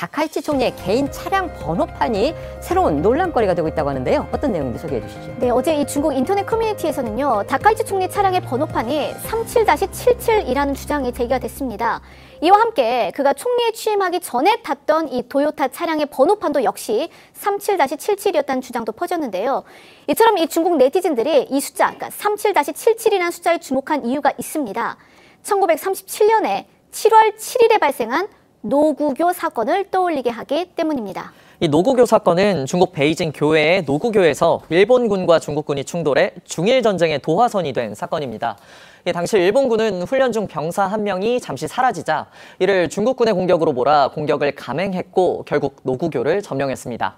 다카이치 총리의 개인 차량 번호판이 새로운 논란거리가 되고 있다고 하는데요. 어떤 내용인지 소개해 주시죠. 네, 어제 이 중국 인터넷 커뮤니티에서는요, 다카이치 총리 차량의 번호판이 37-77이라는 주장이 제기가 됐습니다. 이와 함께 그가 총리에 취임하기 전에 탔던 이 도요타 차량의 번호판도 역시 37-77이었다는 주장도 퍼졌는데요. 이처럼 이 중국 네티즌들이 이 숫자, 그러니까 37-77이라는 숫자에 주목한 이유가 있습니다. 1937년에 7월 7일에 발생한 노구교 사건을 떠올리게 하기 때문입니다. 이 노구교 사건은 중국 베이징 교외의 노구교에서 일본군과 중국군이 충돌해 중일 전쟁의 도화선이 된 사건입니다. 당시 일본군은 훈련 중 병사 한 명이 잠시 사라지자 이를 중국군의 공격으로 몰아 공격을 감행했고 결국 노구교를 점령했습니다.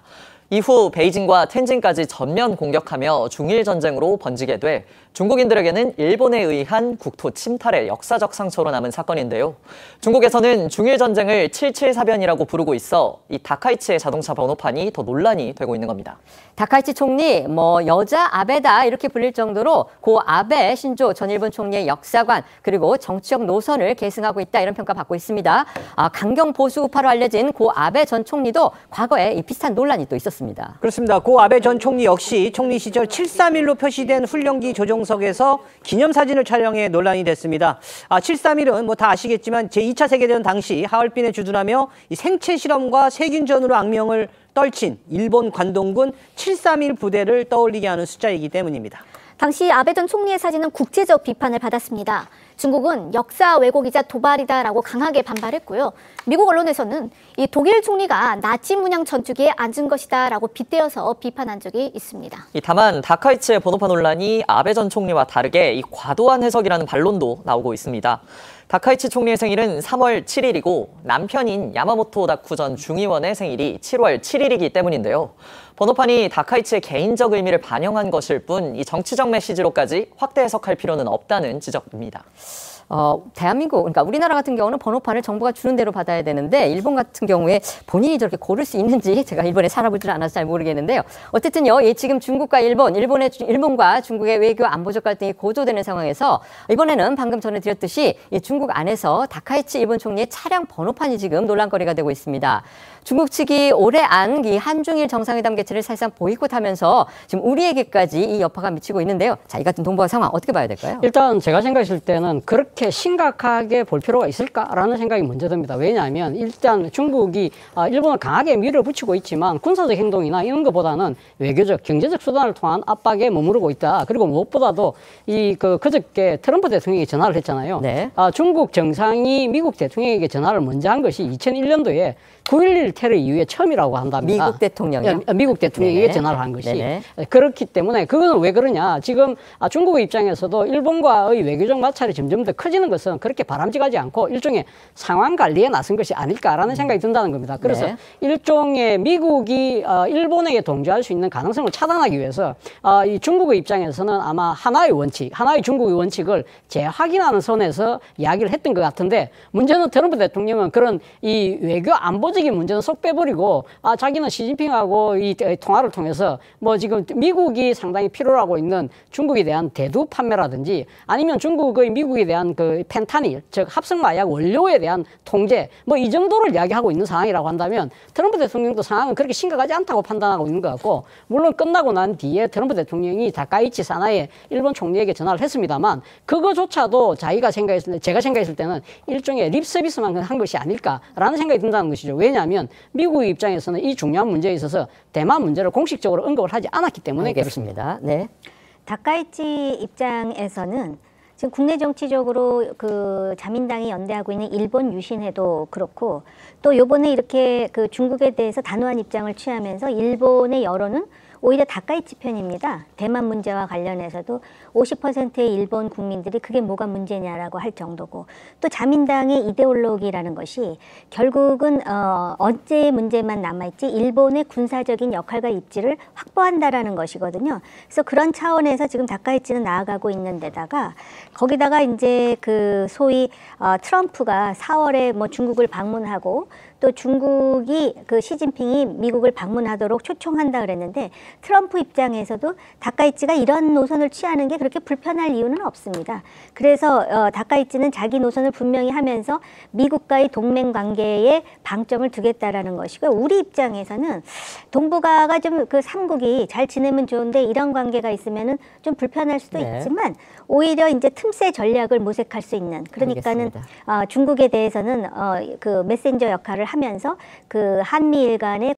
이후 베이징과 텐진까지 전면 공격하며 중일 전쟁으로 번지게 돼 중국인들에게는 일본에 의한 국토 침탈의 역사적 상처로 남은 사건인데요. 중국에서는 중일 전쟁을 77사변이라고 부르고 있어 이 다카이치의 자동차 번호판이 더 논란이 되고 있는 겁니다. 다카이치 총리, 여자 아베다 이렇게 불릴 정도로 고 아베 신조 전 일본 총리의 역사관 그리고 정치적 노선을 계승하고 있다 이런 평가 받고 있습니다. 강경 보수 우파로 알려진 고 아베 전 총리도 과거에 이 비슷한 논란이 또 있었습니다. 그렇습니다. 고 아베 전 총리 역시 총리 시절 731로 표시된 훈련기 조종석에서 기념사진을 촬영해 논란이 됐습니다. 731은 다 아시겠지만 제2차 세계대전 당시 하얼빈에 주둔하며 이 생체 실험과 세균전으로 악명을 떨친 일본 관동군 731 부대를 떠올리게 하는 숫자이기 때문입니다. 당시 아베 전 총리의 사진은 국제적 비판을 받았습니다. 중국은 역사 왜곡이자 도발이다라고 강하게 반발했고요. 미국 언론에서는 이 독일 총리가 나치 문양 전투기에 앉은 것이다라고 빗대어서 비판한 적이 있습니다. 다만 다카이치의 번호판 논란이 아베 전 총리와 다르게 이 과도한 해석이라는 반론도 나오고 있습니다. 다카이치 총리의 생일은 3월 7일이고 남편인 야마모토 다쿠 전 중의원의 생일이 7월 7일이기 때문인데요. 번호판이 다카이치의 개인적 의미를 반영한 것일 뿐 이 정치적 메시지로까지 확대 해석할 필요는 없다는 지적입니다. 대한민국, 그러니까 우리나라 같은 경우는 번호판을 정부가 주는 대로 받아야 되는데 일본 같은 경우에 본인이 저렇게 고를 수 있는지 제가 일본에 살아보질 않아서 잘 모르겠는데요. 어쨌든요, 지금 중국과 일본과 중국의 외교 안보적 갈등이 고조되는 상황에서 이번에는 방금 전에 드렸듯이 중국 안에서 다카이치 일본 총리의 차량 번호판이 지금 논란거리가 되고 있습니다. 중국 측이 올해 안 이 한중일 정상회담 개최를 사실상 보이콧하면서 지금 우리에게까지 이 여파가 미치고 있는데요. 자, 이 같은 동북아 상황 어떻게 봐야 될까요? 일단 제가 생각했을 때는 그렇게 심각하게 볼 필요가 있을까라는 생각이 먼저 듭니다. 왜냐하면 일단 중국이 일본을 강하게 밀어붙이고 있지만 군사적 행동이나 이런 것보다는 외교적, 경제적 수단을 통한 압박에 머무르고 있다. 그리고 무엇보다도 그저께 트럼프 대통령이 전화를 했잖아요. 네. 중국 정상이 미국 대통령에게 전화를 먼저 한 것이 2001년도에 9.11 테러 이후에 처음이라고 한답니다. 미국 대통령이요? 미국 대통령에게 네네. 전화를 한 것이. 네네. 그렇기 때문에 그거는 왜 그러냐. 지금 중국의 입장에서도 일본과의 외교적 마찰이 점점 더 커지는 것은 그렇게 바람직하지 않고 일종의 상황 관리에 나선 것이 아닐까라는 생각이 든다는 겁니다. 그래서 네. 일종의 미국이 일본에게 동조할 수 있는 가능성을 차단하기 위해서 이 중국의 입장에서는 아마 하나의 중국의 원칙을 재확인하는 선에서 이야기를 했던 것 같은데 문제는 트럼프 대통령은 그런 이 외교 안보적인 문제는 쏙 빼버리고 자기는 시진핑하고 이 통화를 통해서 지금 미국이 상당히 필요로 하고 있는 중국에 대한 대두 판매라든지 아니면 중국의 미국에 대한 그 펜타닐, 즉 합성마약 원료에 대한 통제 이 정도를 이야기하고 있는 상황이라고 한다면 트럼프 대통령도 상황은 그렇게 심각하지 않다고 판단하고 있는 것 같고 물론 끝나고 난 뒤에 트럼프 대통령이 다카이치 사나이 일본 총리에게 전화를 했습니다만 그거조차도 제가 생각했을 때는 일종의 립 서비스만 한 것이 아닐까라는 생각이 든다는 것이죠. 왜냐하면 미국의 입장에서는 이 중요한 문제에 있어서 대만 문제를 공식적으로 언급을 하지 않았기 때문에 그렇습니다. 네. 다카이치 입장에서는 지금 국내 정치적으로 자민당이 연대하고 있는 일본 유신회도 그렇고 또 요번에 이렇게 중국에 대해서 단호한 입장을 취하면서 일본의 여론은 오히려 다카이치 편입니다. 대만 문제와 관련해서도 50%의 일본 국민들이 그게 뭐가 문제냐라고 할 정도고 또 자민당의 이데올로기라는 것이 결국은 어제의 문제만 남아있지 일본의 군사적인 역할과 입지를 확보한다라는 것이거든요. 그래서 그런 차원에서 지금 다카이치는 나아가고 있는 데다가 거기다가 이제 소위 트럼프가 4월에 중국을 방문하고 또 중국이 그 시진핑이 미국을 방문하도록 초청한다 그랬는데 트럼프 입장에서도 다카이치가 이런 노선을 취하는 게 그렇게 불편할 이유는 없습니다. 그래서 다카이치는 자기 노선을 분명히 하면서 미국과의 동맹 관계에 방점을 두겠다라는 것이고, 우리 입장에서는 동북아가 좀 그 삼국이 잘 지내면 좋은데 이런 관계가 있으면은 좀 불편할 수도 네. 있지만 오히려 이제 틈새 전략을 모색할 수 있는, 그러니까는 중국에 대해서는 그 메신저 역할을 하면서 그 한미일 간의